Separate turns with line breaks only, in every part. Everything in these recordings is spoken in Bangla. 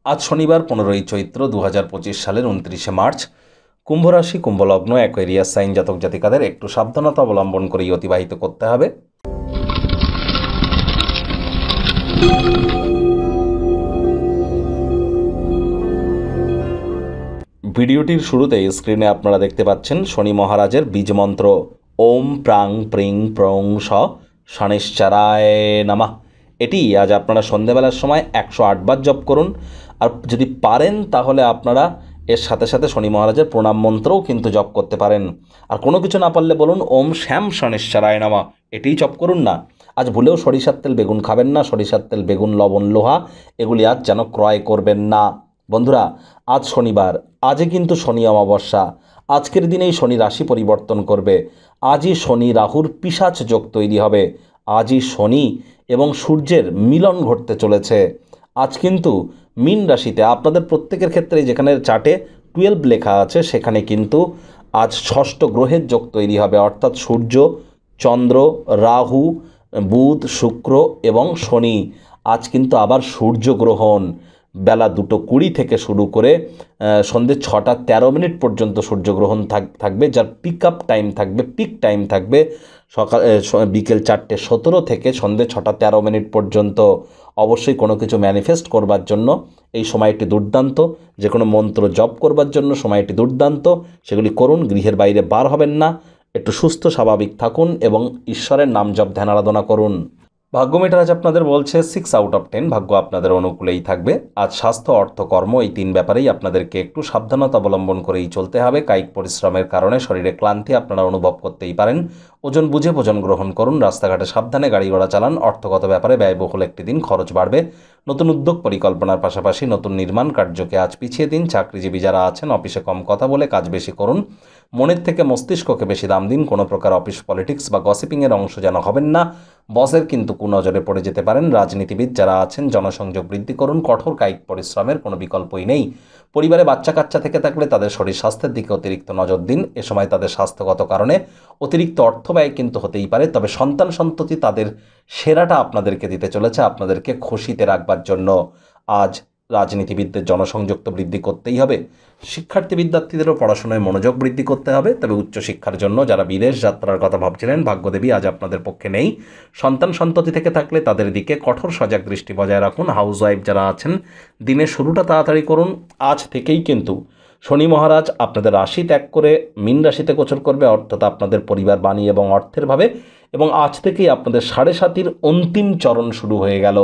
আজ শনিবার 15ই চৈত্র 2025 সালের 29শে মার্চ। কুম্ভ রাশি, কুম্ভ লগ্ন, অ্যাকোয়ারিয়াস সাইন জাতক জাতিকাদের একটু সাবধানতা অবলম্বন করেই অতিবাহিত করতে হবে। ভিডিওটির শুরুতেই স্ক্রিনে আপনারা দেখতে পাচ্ছেন শনি মহারাজের বীজ মন্ত্র ওম প্রাং প্রিং প্রং স শনিশ্চরায় নমঃ। এটি আজ আপনারা সন্ধ্যেবেলার সময় 108 বার জপ করুন। আর যদি পারেন তাহলে আপনারা এর সাথে সাথে শনি মহারাজের প্রণাম মন্ত্রও কিন্তু জপ করতে পারেন। আর কোনো কিছু না পারলে বলুন ওম শ্যাম শনিশ্চরায় নমঃ, এটিই জপ করুন না। আজ ভুলেও সরিষার তেল বেগুন খাবেন না। সরিষার তেল বেগুন লবণ লোহা এগুলি আজ যেন ক্রয় করবেন না। বন্ধুরা, আজ শনিবার, আজই কিন্তু শনি অমাবস্যা। আজকের দিনেই শনি রাশি পরিবর্তন করবে। আজই শনি রাহুর পিশাচ যোগ তৈরি হবে। আজই শনি এবং সূর্যের মিলন ঘটতে চলেছে। আজ কিন্তু মীন রাশিতে আপনাদের প্রত্যেকের ক্ষেত্রে যেখানে চার্টে 12 লেখা আছে সেখানে কিন্তু আজ ষষ্ঠ গ্রহের যোগ তৈরি হবে, অর্থাৎ সূর্য, চন্দ্র, রাহু, বুধ, শুক্র এবং শনি। আজ কিন্তু আবার সূর্যগ্রহণ বেলা 2:20 থেকে শুরু করে সন্ধ্যে 6:13 পর্যন্ত সূর্যগ্রহণ থাকবে, যার পিক টাইম থাকবে সকাল বিকেল 4:17 থেকে সন্ধ্যে 6:13 পর্যন্ত। অবশ্যই কোনো কিছু ম্যানিফেস্ট করবার জন্য এই সময়টি দুর্দান্ত। যে কোনো মন্ত্র জপ করবার জন্য সময়টি দুর্দান্ত। সেগুলি করুন, গৃহের বাইরে বার হবেন না, একটু সুস্থ স্বাভাবিক থাকুন এবং ঈশ্বরের নাম জপ ধ্যান আরাধনা করুন। ভাগ্য মিটার আজ আপনাদের বলছে 6 আউট অফ 10, ভাগ্য আপনাদের অনুকূলেই থাকবে। আজ স্বাস্থ্য, অর্থ, কর্ম এই 3 ব্যাপারেই আপনাদেরকে একটু সাবধানতা অবলম্বন করেই চলতে হবে। কায়িক পরিশ্রমের কারণে শরীরে ক্লান্তি আপনারা অনুভব করতেই পারেন। ওজন বুঝে ভোজন গ্রহণ করুন। রাস্তাঘাটে সাবধানে গাড়ি ঘোড়া চালান। অর্থগত ব্যাপারে ব্যয়বহুল একটি দিন, খরচ বাড়বে। নতুন উদ্যোগ পরিকল্পনার পাশাপাশি নতুন নির্মাণ কার্যকে আজ পিছিয়ে দিন। চাকরিজীবী যারা আছেন অফিসে কম কথা বলে কাজ বেশি করুন। মনের থেকে মস্তিষ্ককে বেশি দাম দিন। কোনো প্রকার অফিস পলিটিক্স বা গসিপিংয়ের অংশ যেন হবেন না। বসের কিন্তু কুনজরে পড়ে যেতে পারেন। রাজনীতিবিদ যারা আছেন জনসংযোগ বৃদ্ধি করুন। কঠোর কায়িক পরিশ্রমের কোনো বিকল্পই নেই। পরিবারে বাচ্চা কাচ্চা থেকে থাকলে তাদের শরীর স্বাস্থ্যের দিকে অতিরিক্ত নজর দিন। এ সময় তাদের স্বাস্থ্যগত কারণে অতিরিক্ত অর্থ ব্যয় কিন্তু হতেই পারে, তবে সন্তান সন্ততি তাদের সেরাটা আপনাদেরকে দিতে চলেছে আপনাদেরকে খুশিতে রাখবার জন্য। আজ রাজনীতিবিদদের জনসংযোগ তো বৃদ্ধি করতেই হবে। শিক্ষার্থী বিদ্যার্থীদেরও পড়াশোনায় মনোযোগ বৃদ্ধি করতে হবে। তবে উচ্চশিক্ষার জন্য যারা বিদেশ যাত্রার কথা ভাবছিলেন, ভাগ্যদেবী আজ আপনাদের পক্ষে নেই। সন্তান সন্ততি থেকে থাকলে তাদের দিকে কঠোর সজাগ দৃষ্টি বজায় রাখুন। হাউসওয়াইফ যারা আছেন দিনের শুরুটা তাড়াতাড়ি করুন। আজ থেকেই কিন্তু শনি মহারাজ আপনাদের রাশি ত্যাগ করে মীন রাশিতে গোচর করবে, অর্থাৎ আপনাদের পরিবার, বাণী এবং অর্থের ভাবে। এবং আজ থেকেই আপনাদের 7.5 অন্তিম চরণ শুরু হয়ে গেল।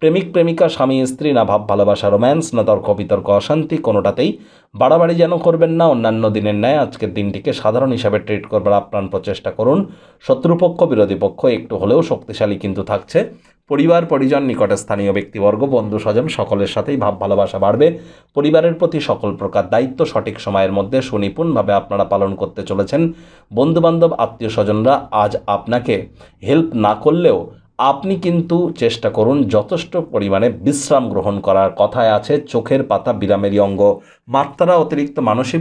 প্রেমিক প্রেমিকা, স্বামী স্ত্রী, না ভাব ভালোবাসা রোম্যান্স, না তর্ক বিতর্ক অশান্তি, কোনোটাতেই বাড়াবাড়ি যেন করবেন না। অন্যান্য দিনের ন্যায় আজকের দিনটিকে সাধারণ হিসাবে ট্রিট করবার আপ্রাণ প্রচেষ্টা করুন। শত্রুপক্ষ, বিরোধী পক্ষ একটু হলেও শক্তিশালী কিন্তু থাকছে। পরিবার পরিজন, নিকটে স্থানীয় ব্যক্তিবর্গ, বন্ধু স্বজন সকলের সাথেই ভাব ভালোবাসা বাড়বে। পরিবারের প্রতি সকল প্রকার দায়িত্ব সঠিক সময়ের মধ্যে সুনিপুণভাবে আপনারা পালন করতে চলেছেন। বন্ধুবান্ধব, আত্মীয় স্বজনরা আজ আপনাকে হেল্প না করলেও আপনি কিন্তু চেষ্টা করুন যথেষ্ট পরিমাণে বিশ্রাম গ্রহণ করার। কথায় আছে চোখের পাতা বিরামেরই অঙ্গ। মাত্রা অতিরিক্ত মানসিক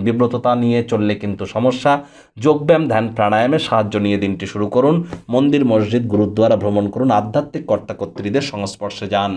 বিব্রততা নিয়ে চললে কিন্তু সমস্যা। যোগব্যায়াম, ধ্যান, প্রাণায়ামের সাহায্য নিয়ে দিনটি শুরু করুন। মন্দির, মসজিদ, গুরুদ্বারা ভ্রমণ করুন। আধ্যাত্মিক কর্তাকর্ত্রীদের সংস্পর্শে যান।